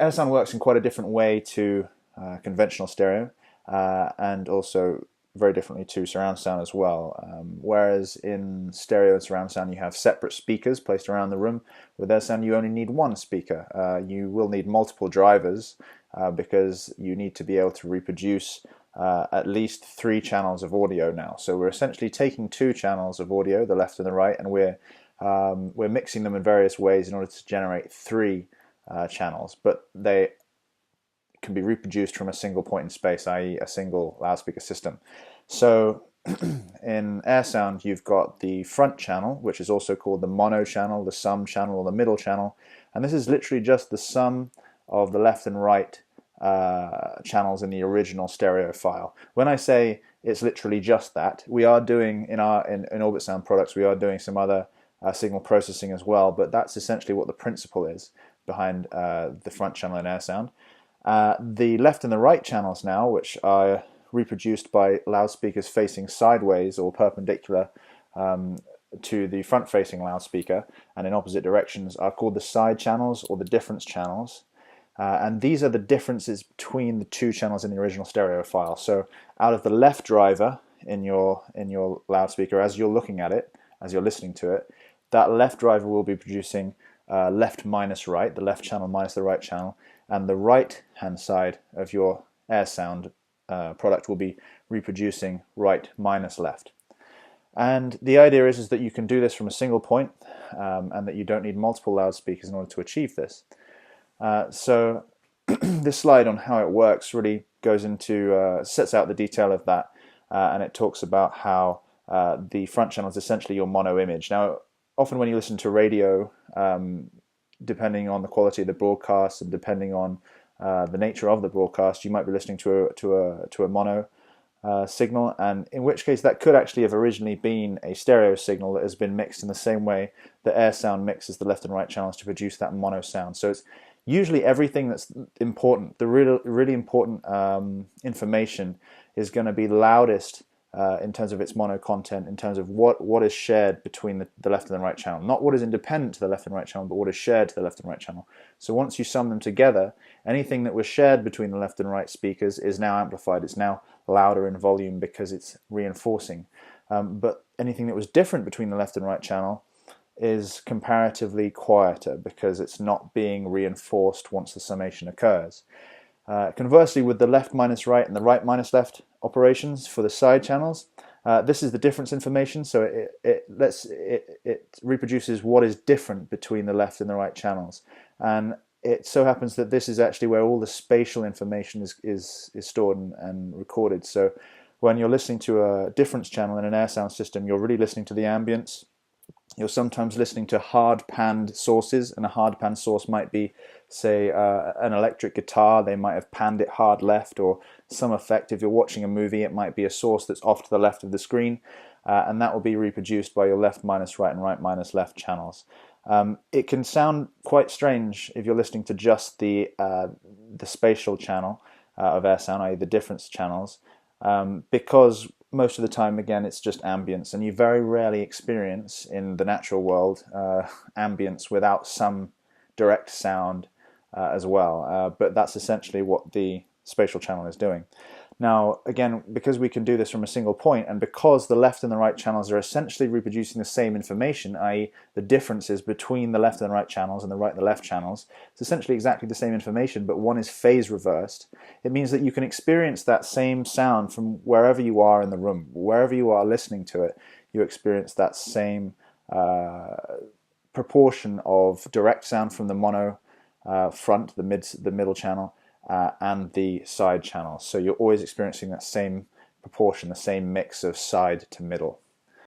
Airsound works in quite a different way to conventional stereo, and also very differently to surround sound as well. Whereas in stereo and surround sound you have separate speakers placed around the room, with Airsound you only need one speaker. You will need multiple drivers because you need to be able to reproduce at least 3 channels of audio now. So we're essentially taking 2 channels of audio, the left and the right, and we're mixing them in various ways in order to generate 3 channels, but they can be reproduced from a single point in space, i.e. a single loudspeaker system. So in Airsound you've got the front channel, which is also called the mono channel, the sum channel, or the middle channel, and this is literally just the sum of the left and right channels in the original stereo file. When I say it's literally just that, we are doing in Orbit Sound products, we are doing some other signal processing as well, but that's essentially what the principle is behind the front channel in Airsound. The left and the right channels now, which are reproduced by loudspeakers facing sideways or perpendicular to the front-facing loudspeaker and in opposite directions, are called the side channels or the difference channels. And these are the differences between the 2 channels in the original stereo file. So out of the left driver in your loudspeaker, as you're looking at it, as you're listening to it, that left driver will be producing left minus right, the left channel minus the right channel, and the right hand side of your Airsound product will be reproducing right minus left. And the idea is that you can do this from a single point, and that you don't need multiple loudspeakers in order to achieve this. So this slide on how it works really goes into, sets out the detail of that, and it talks about how the front channel is essentially your mono image. Now, often when you listen to radio, depending on the quality of the broadcast and depending on the nature of the broadcast, you might be listening to a mono signal, and in which case that could actually have originally been a stereo signal that has been mixed in the same way that Airsound mixes the left and right channels to produce that mono sound. So it's usually everything that's important, the really important information is going to be loudest in terms of its mono content, in terms of what is shared between the left and the right channel. Not what is independent to the left and right channel, but what is shared to the left and right channel. So once you sum them together, anything that was shared between the left and right speakers is now amplified. It's now louder in volume because it's reinforcing. But anything that was different between the left and right channel is comparatively quieter because it's not being reinforced once the summation occurs. Conversely, with the left minus right and the right minus left operations for the side channels, this is the difference information, so it reproduces what is different between the left and the right channels. And it so happens that this is actually where all the spatial information is stored and recorded. So when you're listening to a difference channel in an Airsound system, you're really listening to the ambience. You're sometimes listening to hard-panned sources, and a hard-panned source might be, say, an electric guitar. They might have panned it hard left, or some effect. If you're watching a movie, it might be a source that's off to the left of the screen, and that will be reproduced by your left minus right and right minus left channels. It can sound quite strange if you're listening to just the spatial channel of Airsound, i.e. the difference channels, because most of the time, again, it's just ambience, and you very rarely experience in the natural world ambience without some direct sound as well. But that's essentially what the spatial channel is doing. Now, again, because we can do this from a single point, and because the left and the right channels are essentially reproducing the same information, i.e. the differences between the left and the right channels and the right and the left channels, it's essentially exactly the same information, but one is phase reversed. It means that you can experience that same sound from wherever you are in the room. Wherever you are listening to it, you experience that same proportion of direct sound from the mono front, the middle channel, and the side channels. So you're always experiencing that same proportion, the same mix of side to middle.